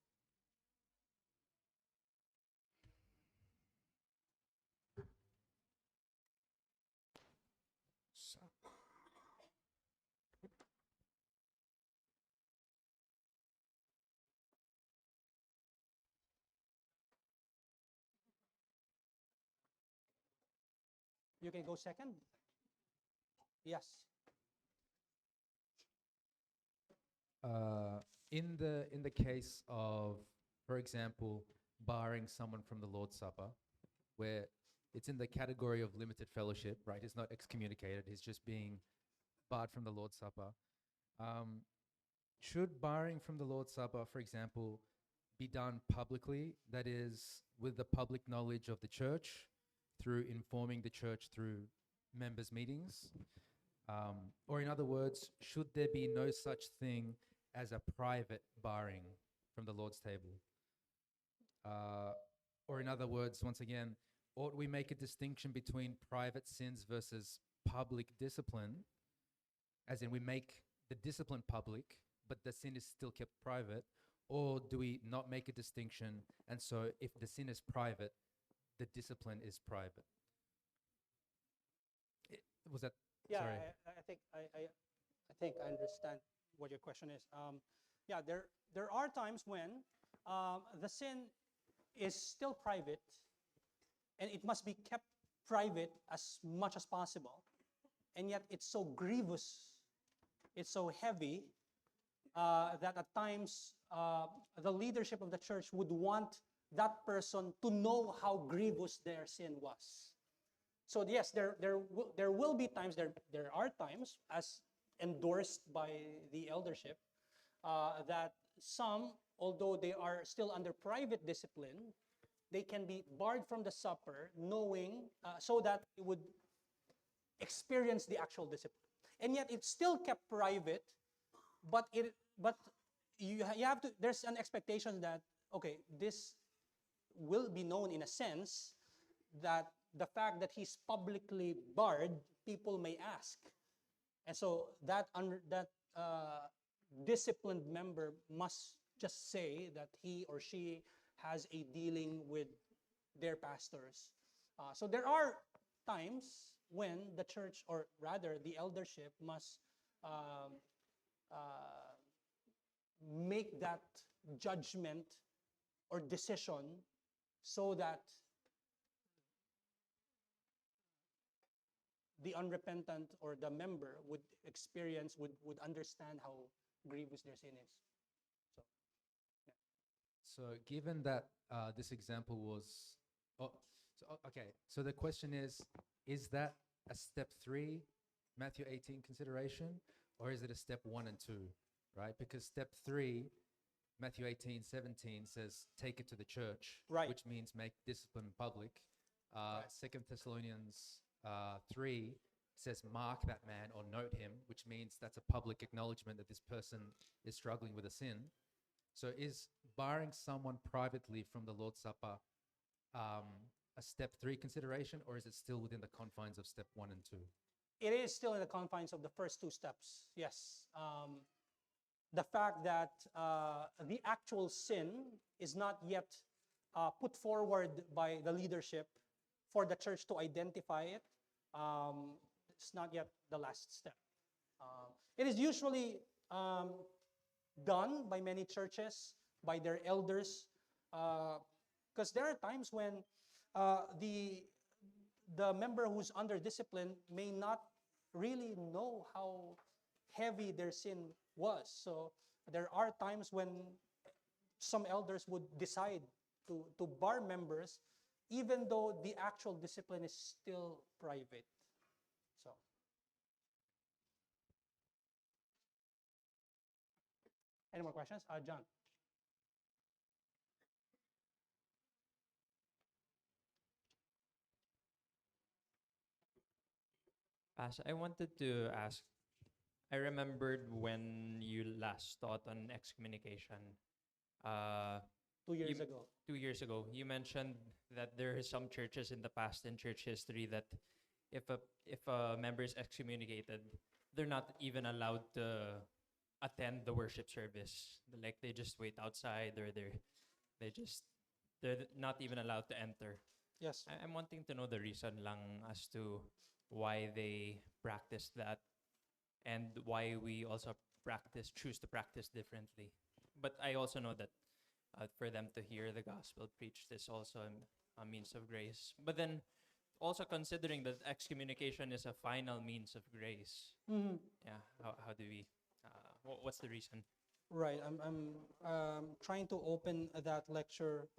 You can go second. Yes. In the case of, for example, barring someone from the Lord's Supper, where it's in the category of limited fellowship, right? He's not excommunicated, he's just being barred from the Lord's Supper. Should barring from the Lord's Supper, for example, be done publicly, that is, with the public knowledge of the church, through informing the church through members' meetings? Or in other words, should there be no such thing as a private barring from the Lord's table? Or in other words, once again, ought we make a distinction between private sins versus public discipline, as in we make the discipline public, but the sin is still kept private? Or do we not make a distinction, and so if the sin is private, the discipline is private? Was that? Yeah, Sorry. I think I understand what your question is. Yeah, there are times when the sin is still private, and it must be kept private as much as possible, and yet it's so grievous, it's so heavy that at times the leadership of the church would want that person to know how grievous their sin was. So yes, there will be times, there are times, as endorsed by the eldership, that some, although they are still under private discipline, they can be barred from the supper, knowing, so that they would experience the actual discipline. And yet it's still kept private, but you have to, there's an expectation that, okay, this will be known in a sense, that the fact that he's publicly barred, people may ask. And so that disciplined member must just say that he or she has a dealing with their pastors. So there are times when the church, or rather the eldership, must um, uh, make that judgment or decision so that the unrepentant or the member would experience, would understand how grievous their sin is. So, yeah. So given that this example was, okay, so the question is that a step 3 Matthew 18 consideration, or is it a step 1 and 2, right? Because step 3 Matthew 18:17 says, take it to the church, Right. which means make discipline public. Right. 2 Thessalonians 3 says, mark that man or note him, which means that's a public acknowledgement that this person is struggling with a sin. So is barring someone privately from the Lord's Supper a step 3 consideration, or is it still within the confines of step 1 and 2? It is still in the confines of the first 2 steps, yes. The fact that the actual sin is not yet put forward by the leadership for the church to identify it, it's not yet the last step. It is usually done by many churches, by their elders, because there are times when the member who's under discipline may not really know how heavy their sin was. So there are times when some elders would decide to bar members even though the actual discipline is still private. So any more questions? John. I wanted to ask, I remembered when you last taught on excommunication, uh, 2 years You- ago. 2 years ago. You mentioned that there are some churches in the past in church history that if a member is excommunicated, they're not even allowed to attend the worship service. Like they just wait outside, or they're not even allowed to enter. Yes. I'm wanting to know the reason lang as to why they practice that, and why we also choose to practice differently. But I also know that for them to hear the gospel preached is also a means of grace. But then also considering that excommunication is a final means of grace, Mhm. yeah, how do we, what's the reason? Right. I'm trying to open that lecture.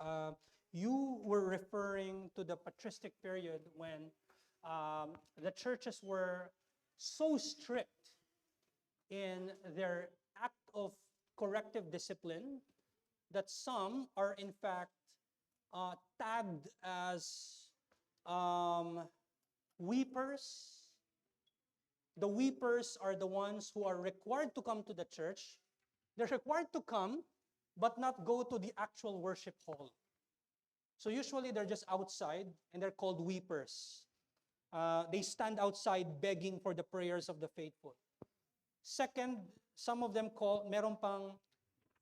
You were referring to the patristic period when the churches were so strict in their act of corrective discipline that some are in fact tagged as weepers. The weepers are the ones who are required to come to the church. They're required to come, but not go to the actual worship hall. So usually they're just outside, and they're called weepers. They stand outside begging for the prayers of the faithful. Second, some of them meron pang,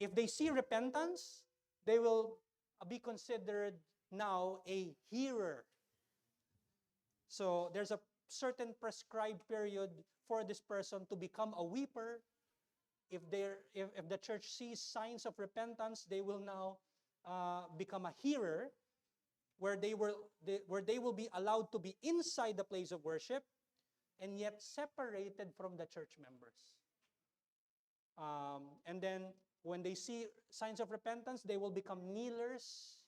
if they see repentance, they will be considered now a hearer. So there's a certain prescribed period for this person to become a weeper. If the church sees signs of repentance, they will now become a hearer, where they will be allowed to be inside the place of worship and yet separated from the church members. And then when they see signs of repentance, they will become kneelers.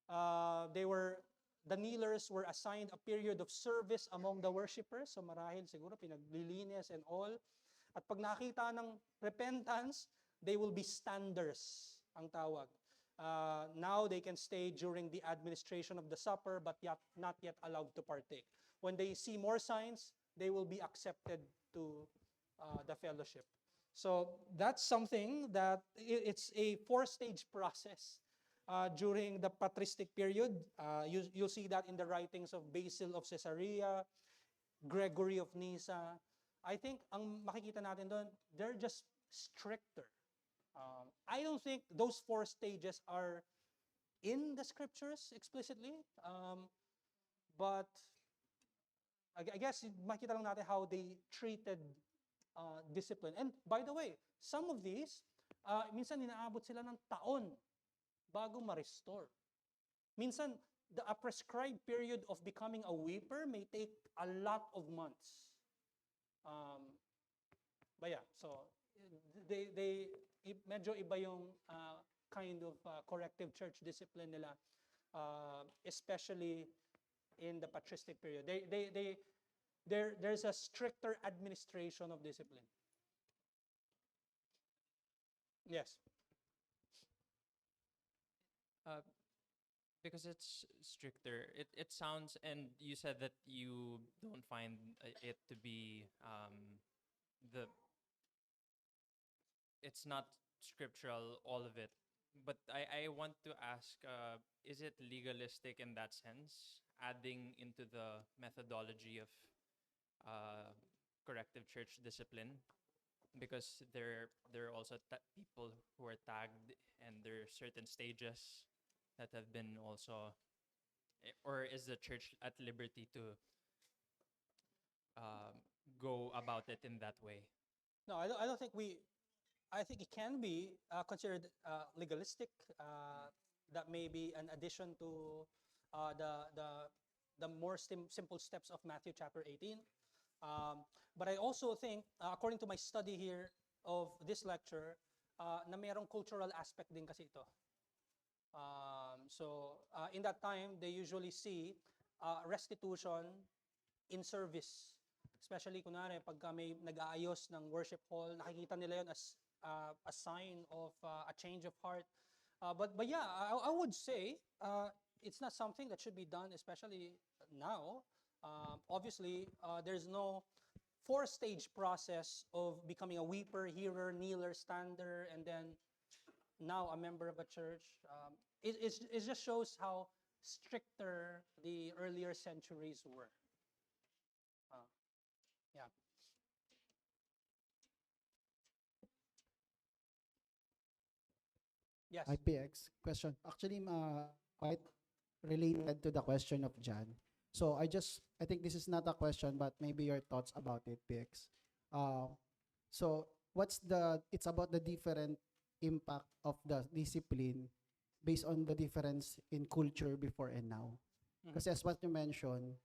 The kneelers were assigned a period of service among the worshipers. So marahil siguro pinaglilinis and all. At pag nakita ng repentance, they will be standers, ang tawag. Now they can stay during the administration of the supper, but not yet allowed to partake. When they see more signs, they will be accepted to the fellowship. So that's something that it's a 4-stage process during the patristic period. You'll see that in the writings of Basil of Caesarea, Gregory of Nyssa. I think ang makikita natin doon, they're just stricter. I don't think those 4 stages are in the scriptures explicitly, but I guess makita lang natin how they treated discipline. And by the way, some of these, minsan inaabot sila ng taon bago ma-restore. Minsan, a prescribed period of becoming a weeper may take a lot of months. But yeah, so medyo iba yung kind of corrective church discipline nila, especially in the patristic period. There's a stricter administration of discipline. Yes. Because it's stricter, it sounds, and you said that you don't find it to be it's not scriptural, all of it. But I want to ask, is it legalistic in that sense, adding into the methodology of corrective church discipline? Because there are also people who are tagged, and there are certain stages that have been also, or is the church at liberty to go about it in that way? No, I don't think I think it can be considered legalistic. That may be an addition to the more simple steps of Matthew chapter 18. But I also think, according to my study here of this lecture, na mayroong cultural aspect din kasi ito. So in that time, they usually see restitution in service. Especially kunwari, pagka may nag-aayos ng worship hall, nakikita nila yun as a sign of a change of heart. But yeah, I would say it's not something that should be done, especially now. Obviously, there's no 4-stage process of becoming a weeper, hearer, kneeler, stander, and then now a member of a church. It just shows how stricter the earlier centuries were. Yeah. Yes. IPX question. Actually, quite related to the question of John. So I think this is not a question, but maybe your thoughts about it, PX. So it's about the different impact of the discipline based on the difference in culture before and now. Because as what you mentioned,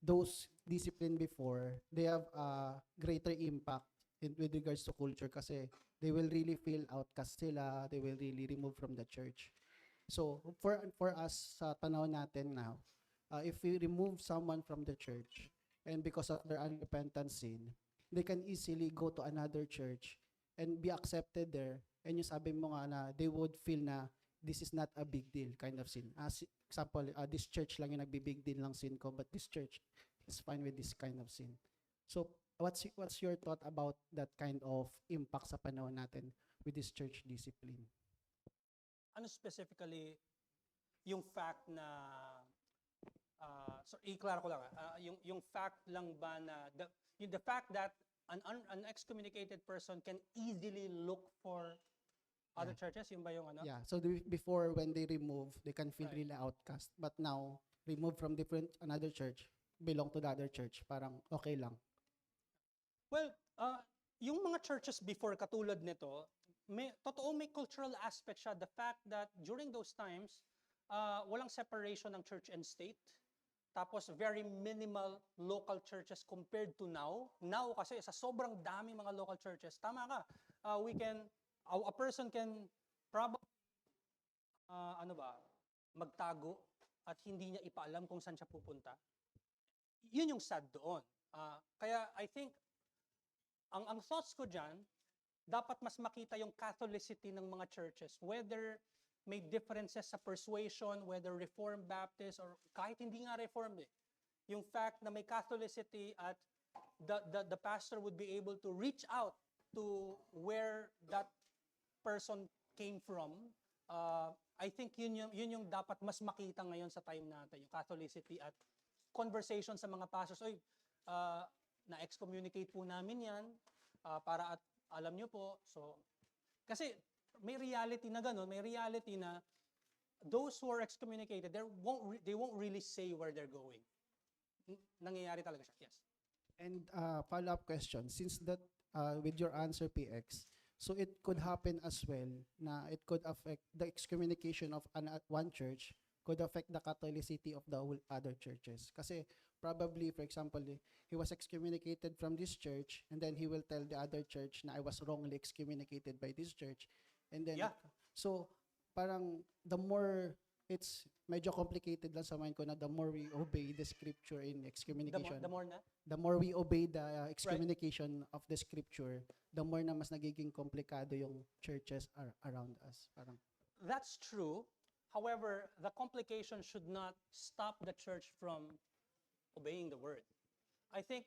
those discipline before, they have a greater impact with regards to culture kasi they will really feel outcast sila, they will really remove from the church. So for us sa panahon natin now, if we remove someone from the church and because of their unrepentant sin, they can easily go to another church and be accepted there. And yung sabi mo nga na they would feel na this is not a big deal kind of sin. As example, this church lang yung nagbibig deal ng sin ko, but this church is fine with this kind of sin. So what's your thought about that kind of impact sa panahon natin with this church discipline? Ano specifically yung fact na so i-klaro ko lang yung fact lang ba na the fact that an excommunicated person can easily look for other churches, yung ba yung ano? Yeah, so before when they remove, they can feel Right. really outcast. But now, remove from another church, belong to the other church, parang okay lang. Well, yung mga churches before katulad nito, may cultural aspect siya. The fact that during those times, walang separation ng church and state. Tapos very minimal local churches compared to now. Now kasi sa sobrang daming mga local churches, tama ka. A person can probably magtago at hindi niya ipaalam kung saan siya pupunta. Yun yung sad doon. Kaya I think ang thoughts ko diyan, dapat mas makita yung Catholicity ng mga churches, whether may differences sa persuasion, whether Reformed Baptist or kahit hindi nga Reformed yung fact na may Catholicity at the pastor would be able to reach out to where that person came from. I think yun yung dapat mas makita ngayon sa time natin, yung Catholicity at conversation sa mga pastors. Na-excommunicate po namin yan para at alam nyo po, so, kasi may reality na ganun, may reality na those who are excommunicated, they won't really say where they're going. Nangyayari talaga siya, yes. And follow-up question, since that with your answer PX, so it could happen as well na it could affect the excommunication of one church could affect the Catholicity of the whole other churches. Kasi probably, for example, he was excommunicated from this church and then he will tell the other church na I was wrongly excommunicated by this church. And then, Yeah. so parang the more, it's medyo complicated lang sa mind ko na the more we obey the scripture in excommunication, The more na? the more we obey the excommunication of the scripture, the more na mas nagiging komplikado yung churches around us. Parang, That's true. However, the complication should not stop the church from obeying the word. I think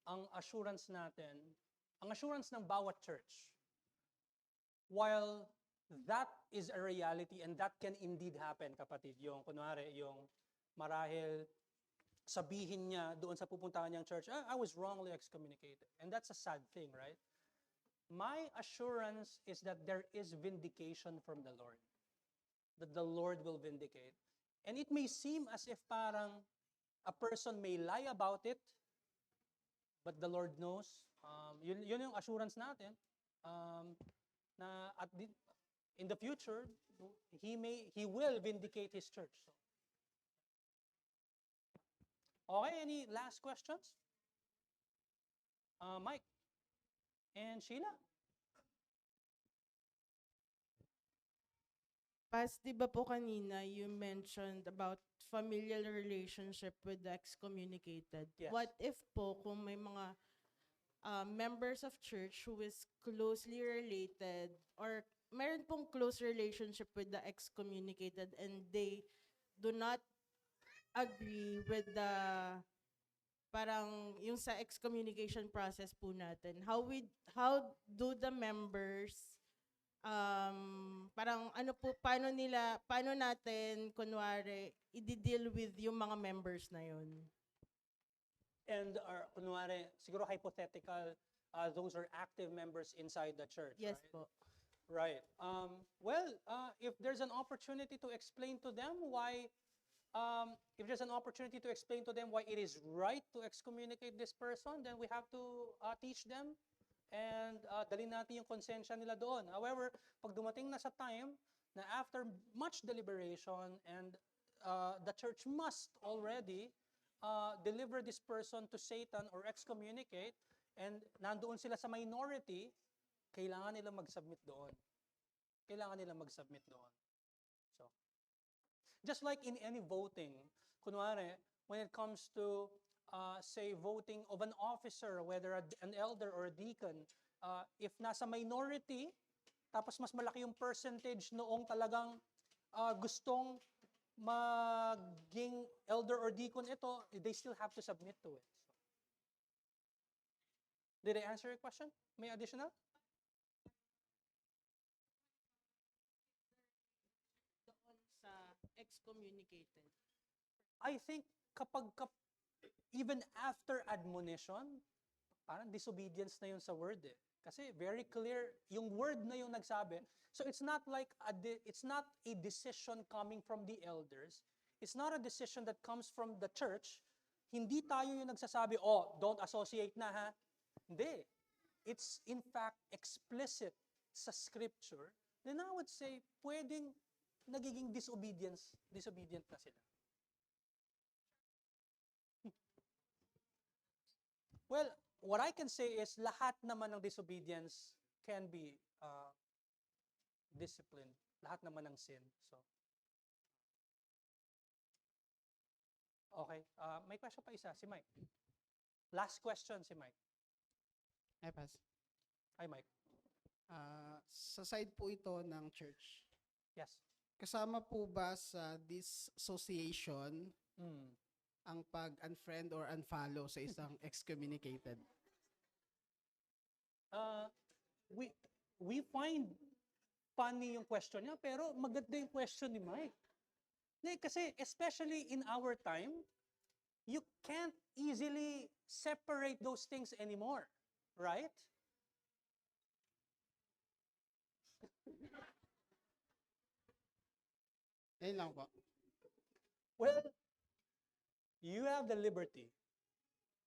ang assurance ng bawat church, while that is a reality and that can indeed happen, kapatid, yung kunwari, yung marahil sabihin niya doon sa pupuntahan niyang church, I was wrongly excommunicated. And that's a sad thing, right? My assurance is that there is vindication from the Lord. That the Lord will vindicate. And it may seem as if parang a person may lie about it, but the Lord knows. Yun yung assurance natin. Na in the future, he will vindicate his church. Okay, any last questions? Mike and Sheila? Pas, di ba po kanina you mentioned about familial relationship with the excommunicated? Yes. What if po kung may mga members of church who is closely related or meron pong close relationship with the excommunicated and they do not agree with the parang yung sa excommunication process po natin, how do the members parang ano po, paano natin kunwari i-deal with yung mga members na yun? And kunwari, siguro hypothetical, those are active members inside the church, Yes right? po. Right. If there's an opportunity to explain to them why it is right to excommunicate this person, then we have to teach them and dalhin natin yung konsensya nila doon. However, pag dumating na sa time na after much deliberation and the church must already deliver this person to Satan or excommunicate, and nandoon sila sa minority, kailangan nilang mag-submit doon. So, just like in any voting, kunwari, when it comes to say voting of an officer, whether an elder or a deacon, if nasa minority, tapos mas malaki yung percentage noong talagang gustong maging elder or deacon ito, they still have to submit to it. Did I answer your question? May additional? Doon sa excommunicated. I think even after admonition, parang disobedience na yun sa word eh. Kasi very clear, yung word na yung nagsabi. So it's not like it's not a decision coming from the elders. It's not a decision that comes from the church. Hindi tayo yung nagsasabi, don't associate na ha. Hindi. It's in fact explicit sa scripture. Then I would say, pwedeng nagiging disobedient na sila. Well, what I can say is lahat naman ng disobedience can be disciplined. Lahat naman ng sin. So, okay. May question pa isa, si Mike. Last question, si Mike. Ay, pass. Hi, Mike. Sa side po ito ng church, Yes. kasama po ba sa dissociation Mm. ang pag-unfriend or unfollow sa isang excommunicated? We find funny yung question niya, pero maganda yung question ni Mike. Kasi especially in our time, you can't easily separate those things anymore, right? Ayun lang po. Well, you have the liberty.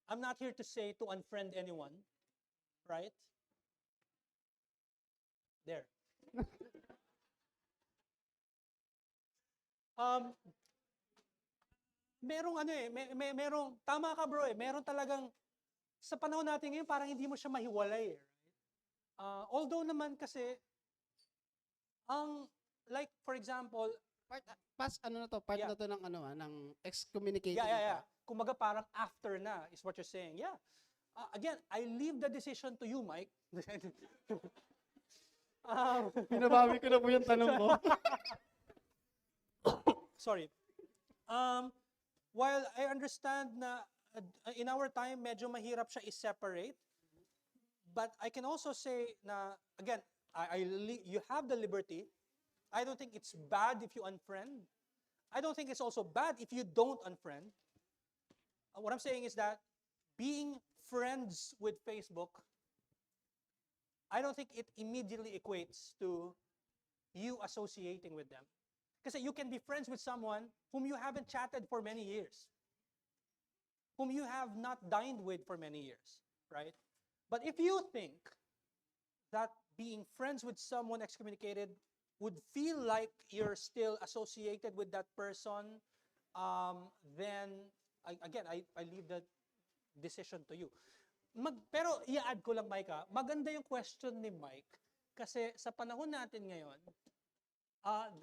I'm not here to say to unfriend anyone, right? There. um, merong ano eh, merong, tama ka bro eh, meron talagang, sa panahon natin ngayon, parang hindi mo siya mahiwalay eh. Although naman kasi, like for example, Part Yeah. na to ng ng excommunicated. yeah. Kumaga parang after na is what you're saying. Yeah. Again, I leave the decision to you, Mike. Binabawi ko na po yung tanong ko. Sorry. While I understand na in our time, medyo mahirap siya i-separate, but I can also say na, again, you have the liberty. I don't think it's bad if you unfriend. I don't think it's also bad if you don't unfriend. What I'm saying is that being friends with Facebook, I don't think it immediately equates to you associating with them. Kasi you can be friends with someone whom you haven't chatted for many years, whom you have not dined with for many years, right? But if you think that being friends with someone excommunicated would feel like you're still associated with that person, then, I leave the decision to you. Pero i-add ko lang, Mike, maganda yung question ni Mike kasi sa panahon natin ngayon,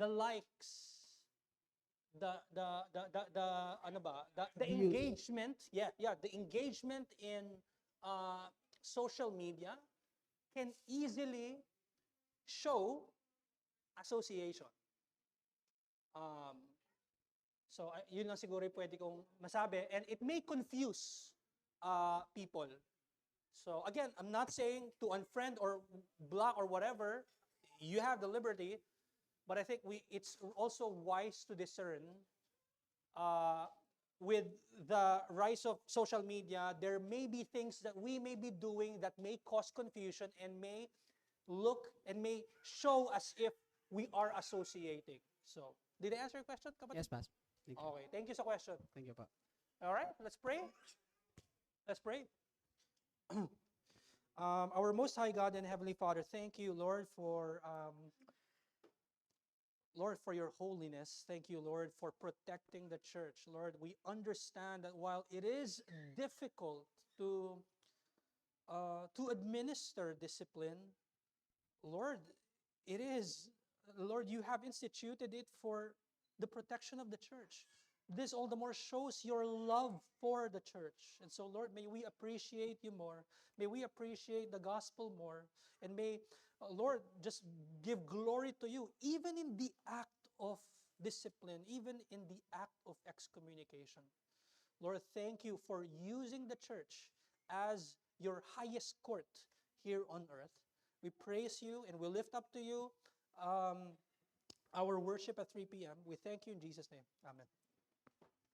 the likes, the Views. engagement, the engagement in social media can easily show association. So yun lang siguro yung pwede kong masabi, and it may confuse people. So again, I'm not saying to unfriend or block or whatever. You have the liberty, but I think it's also wise to discern. With the rise of social media, there may be things that we may be doing that may cause confusion and may look and may show as if we are associating. So, did I answer your question, kapatid? Yes, Pastor. Thank you. Okay, thank you sa question. Thank you po. All right, let's pray. Let's pray. Our Most High God and Heavenly Father, thank you, Lord, for your holiness. Thank you, Lord, for protecting the church. Lord, we understand that while it is difficult to administer discipline, Lord, Lord, you have instituted it for the protection of the church. This all the more shows your love for the church. And so, Lord, may we appreciate you more. May we appreciate the gospel more. And may, Lord, just give glory to you, even in the act of discipline, even in the act of excommunication. Lord, thank you for using the church as your highest court here on earth. We praise you and we lift up to you our worship at 3 p.m. We thank you in Jesus' name. Amen.